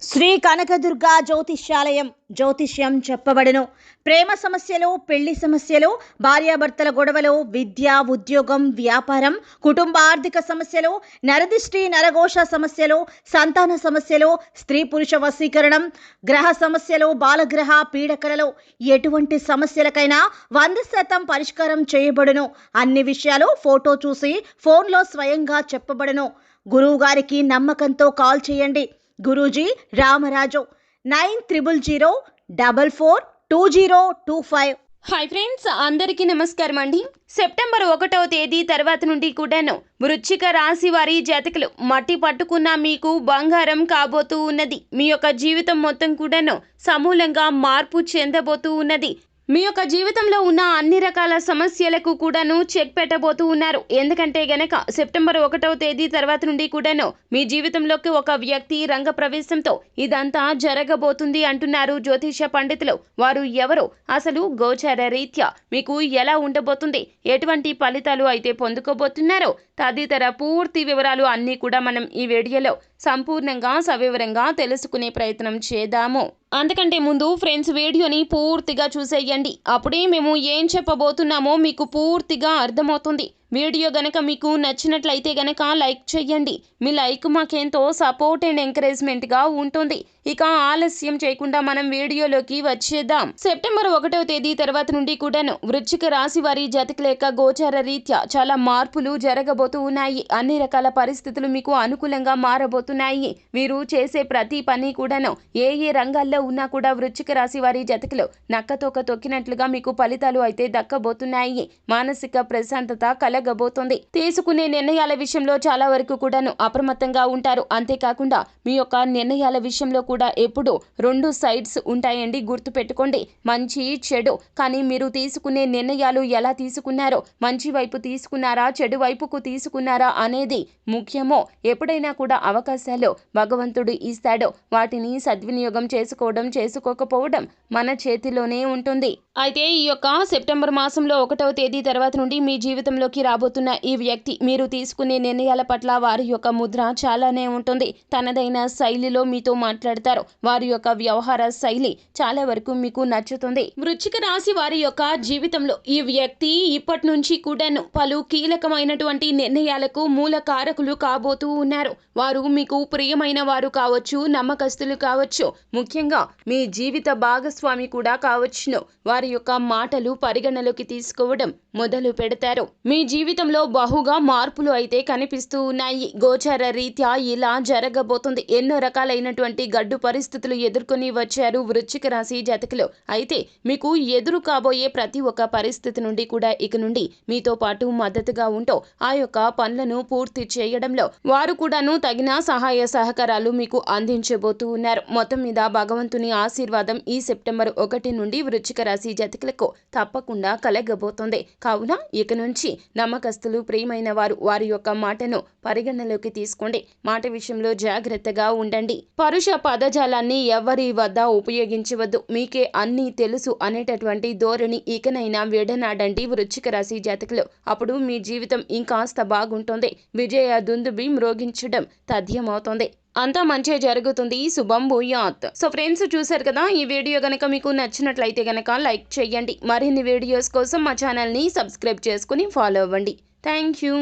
శ్రీ కనకదుర్గా జ్యోతిష్యాలయం జ్యోతిష్యం చెప్పబడును. ప్రేమ సమస్యలు, పెళ్లి సమస్యలు, భార్యాభర్తల గొడవలు, విద్య, ఉద్యోగం, వ్యాపారం, కుటుంబ ఆర్థిక సమస్యలు, నరదిష్టి, నరఘోష సమస్యలు, సంతాన సమస్యలు, స్త్రీ పురుష వశీకరణం, గ్రహ సమస్యలు, బాలగ్రహ పీడకలలు, ఎటువంటి సమస్యలకైనా 100% పరిష్కారం చేయబడును. అన్ని విషయాలు ఫోటో చూసి ఫోన్లో స్వయంగా చెప్పబడును. గురువు గారికి నమ్మకంతో కాల్ చేయండి. గురూజీ రామరాజు 9000442025. హాయ్ ఫ్రెండ్స్, అందరికీ నమస్కారం అండి. సెప్టెంబర్ 1వ తేదీ తర్వాత నుండి కూడాను వృశ్చిక రాశి వారి జాతకులు మట్టి పట్టుకున్న మీకు బంగారం కాబోతూ ఉన్నది. మీ యొక్క జీవితం మొత్తం కూడాను సమూలంగా మార్పు చెందబోతూ ఉన్నది. మీ యొక్క జీవితంలో ఉన్న అన్ని రకాల సమస్యలకు కూడాను చెక్ పెట్టబోతూ ఉన్నారు. ఎందుకంటే గనక సెప్టెంబర్ 1వ తేదీ తర్వాత నుండి కూడాను మీ జీవితంలోకి ఒక వ్యక్తి రంగ ప్రవేశంతో ఇదంతా జరగబోతుంది అంటున్నారు జ్యోతిష పండితులు. వారు ఎవరు, అసలు గోచార రీత్యా మీకు ఎలా ఉండబోతుంది, ఎటువంటి ఫలితాలు అయితే పొందుకోబోతున్నారో తదితర పూర్తి వివరాలు అన్నీ కూడా మనం ఈ వీడియోలో సంపూర్ణంగా సవివరంగా తెలుసుకునే ప్రయత్నం చేద్దాము. అంతకంటే ముందు ఫ్రెండ్స్, వీడియోని పూర్తిగా చూసేయండి. అప్పుడే మేము ఏం చెప్పబోతున్నామో మీకు పూర్తిగా అర్థమవుతుంది. వీడియో గనక మీకు నచ్చినట్లయితే గనక లైక్ చేయండి. మీ లైక్ మాకెంతో సపోర్ట్ అండ్ ఎంకరేజ్మెంట్గా ఉంటుంది. ఇక ఆలస్యం చేయకుండా మనం వీడియోలోకి వచ్చేద్దాం. సెప్టెంబర్ 1వ తేదీ తర్వాత నుండి కూడాను వృశ్చిక రాశి వారి జాతకుల యొక్క గోచార రీత్యా చాలా మార్పులు జరగబోతూ ఉన్నాయి. అన్ని రకాల పరిస్థితులు మీకు అనుకూలంగా మారబోతున్నాయి. వీరు చేసే ప్రతి పని కూడాను ఏ రంగాల్లో ఉన్నా కూడా వృశ్చిక రాశి వారి జాతకులు నక్కతోక తొక్కినట్లుగా మీకు ఫలితాలు అయితే దక్కబోతున్నాయి. మానసిక ప్రశాంతత కలగబోతుంది. తీసుకునే నిర్ణయాల విషయంలో చాలా వరకు కూడాను అప్రమత్తంగా ఉంటారు. అంతేకాకుండా మీ యొక్క నిర్ణయాల విషయంలో కూడా ఎప్పుడు 2 సైడ్స్ ఉంటాయండి, గుర్తు పెట్టుకోండి. మంచి చెడు, కానీ మీరు తీసుకునే నిర్ణయాలు ఎలా తీసుకున్నారో, మంచి వైపు తీసుకున్నారా, చెడు వైపుకు తీసుకున్నారా అనేది ముఖ్యమో. ఎప్పుడైనా కూడా అవకాశాలు భగవంతుడు ఇస్తాడో వాటిని సద్వినియోగం చేసుకోకపోవడం మన చేతిలోనే ఉంటుంది. అయితే ఈ యొక్క సెప్టెంబర్ మాసంలో 1వ తేదీ తర్వాత నుండి మీ జీవితంలోకి రాబోతున్న ఈ వ్యక్తి మీరు తీసుకునే నిర్ణయాల పట్ల వారి యొక్క ముద్ర చాలానే ఉంటుంది. తనదైన శైలిలో మీతో మాట్లాడతారు. వారి యొక్క వ్యవహార శైలి చాలా వరకు మీకు నచ్చుతుంది. వృశ్చిక రాశి వారి యొక్క జీవితంలో ఈ వ్యక్తి ఇప్పటి నుంచి కూడాను పలు కీలకమైనటువంటి నిర్ణయాలకు మూల కారకులు కాబోతూ ఉన్నారు. వారు మీకు ప్రియమైన వారు కావచ్చు, నమ్మకస్తులు కావచ్చు, ముఖ్యంగా మీ జీవిత భాగస్వామి కూడా కావచ్చును. వారి యొక్క మాటలు పరిగణలోకి తీసుకోవడం మొదలు పెడతారు. మీ జీవితంలో బహుగా మార్పులు అయితే కనిపిస్తూ ఉన్నాయి. గోచార రీత్యా ఇలా జరగబోతుంది. ఎన్నో రకాలైనటువంటి గడ్డు పరిస్థితులు ఎదుర్కొని వచ్చారు వృశ్చిక రాశి జాతకులు. అయితే మీకు ఎదురు కాబోయే ప్రతి ఒక్క పరిస్థితి నుండి కూడా ఇక నుండి మీతో పాటు మద్దతుగా ఉంటూ ఆ యొక్క పనులను పూర్తి చేయడంలో వారు కూడాను తగిన సహాయ సహకారాలు మీకు అందించబోతూ ఉన్నారు. మొత్తం మీద భగవంతుని ఆశీర్వాదం ఈ సెప్టెంబర్ 1 నుండి వృశ్చిక రాశి జాతకులకు తప్పకుండా కలగబోతుంది. కావున ఇక నుంచి నమ్మకస్తులు, ప్రియమైన వారి యొక్క మాటను పరిగణలోకి తీసుకోండి. మాట విషయంలో జాగ్రత్తగా ఉండండి. పరుష పదజాలాన్ని ఎవరి వద్ద ఉపయోగించవద్దు. మీకే అన్నీ తెలుసు అనేటటువంటి ధోరణి ఇకనైనా విడనాడండి వృశ్చిక రాశి జాతకులు. అప్పుడు మీ జీవితం ఇంకాస్త బాగుంటుంది. విజయ దుందుబి మ్రోగించడం తథ్యమవుతుంది. అంతా మంచిగా జరుగుతుంది. శుభం భూయాత్. సో ఫ్రెండ్స్, చూసారు కదా, ఈ వీడియో గనక మీకు నచ్చినట్లయితే గనక లైక్ చేయండి. మరిన్ని వీడియోస్ కోసం మా ఛానల్ని సబ్స్క్రైబ్ చేసుకుని ఫాలో అవ్వండి. Thank you.